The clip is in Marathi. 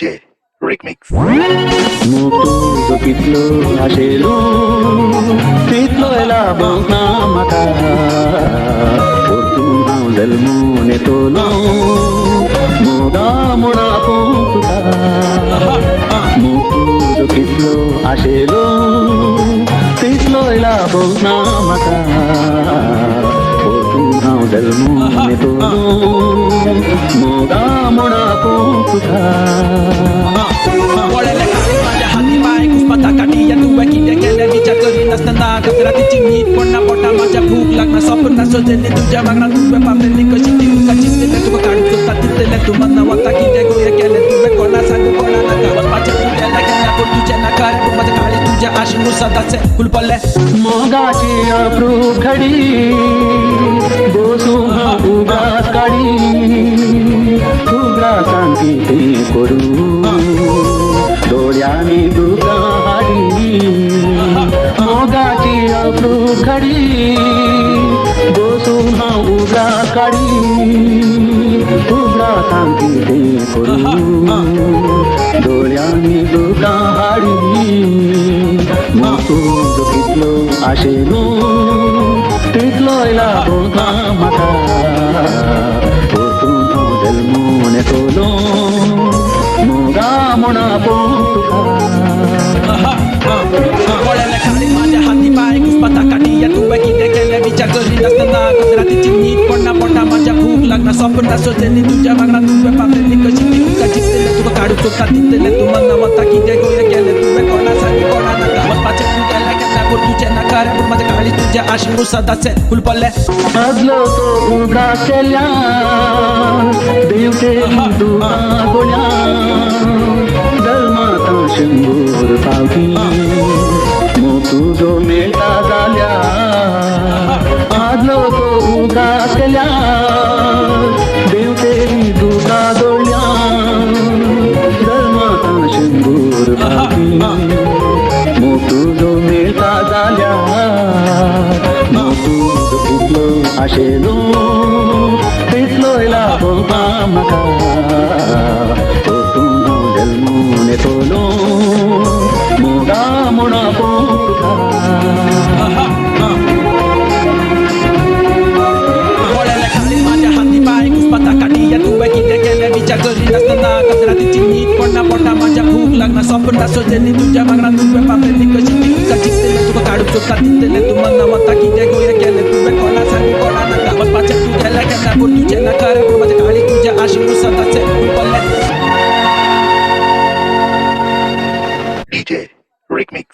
DJ REMIX. MOG TUZO KITHLO ASHELOM KITHLO ASHELOM mata Portum hau zalmone tolo Moga mona pontuka MOG TUZO KITHLO ASHELOM KITHLO ASHELOM mata Portum hau zalmone tolo Moga mona pontuka वळले खाली माझ्या हाती पाय कुसपता काठी या तुव्या किड्या केल्या विचार करी नसताना गजरातीची नीट पडना पोटा माझ्या भूक लागणार स्वप्न शोधले तुझ्या मागणार तुव्या पापलेली कशी तिरुका चिंतले तुका काढू चुकता तिथले तू म्हणना वाता किड्या गोया केल्या तुव्या कोणा सांगू कोणा नका माझ्या तुझ्या लागल्या पण तुझ्या नकार माझ्या काळी तुझ्या आशी मुसादाचे कुलपले मोगाची अप्रू खडी बोसून उगास काढी उगा शांती ते करू डोळ्यानी दुका हाडी मोगाची अप्रू खडी बोसून उगास काढी उगा शांती ते करू डोळ्यानी दुका हाडी MOG TUZO KITHLO ASHELOM KITHLO ASHELOM mata Portum hau zalmone tolo Moga mona pontuka वळले खाली माझ्या हाती पाय कुसपता काठी या तुव्या किड्या केल्या विचार करी नसताना गजरातीची नीट पडना पोटा माझ्या भूक लागणार स्वप्न शोधले तुझ्या मागणार तुव्या पापलेली कशी तिरुका चिंतले तुका काढू चुकता तिथले तू म्हणना वाता किड्या गोया केल्या तुव्या कोणा सांगू कोणा नका माझ्या तुझ्या लागल्या पण तुझ्या नकार माझ्या काळी तुझ्या आशी मुसादाचे कुलपले अजलो तो उघडा केल्या दिवटे दुआ गोळ्या जन्माता शंभर पावती MOG TUZO मेळता झाल्या आजलो तो उघडा केल्या दिवटे दुआ गोळ्या जन्माता शंभर पावती MOG TUZO मेळता झाल्या MOG TUZO KITHLO ASHELOM KITHLO ASHELOM mata Portum hau zalmone tolo Moga mona pontuka वळले खाली माझ्या हाती पाय कुसपता काठी या तुव्या किड्या केल्या विचार करी नसताना गजरातीची नीट पडना पोटा माझ्या भूक लागणार स्वप्न शोधले तुझ्या मागणार तुव्या पापलेली कशी तिरुका चिंतले तुका काढू चुकता तिथले तू म्हणना वाता किड्या गोया केल्या तुव्या कोणा सांगू कोणा नका माझ्या तुझ्या लागल्या पण तुझ्या नकार माझ्या काळी तुझ्या आशी मुसादाचे कुलपले DJ REMIX.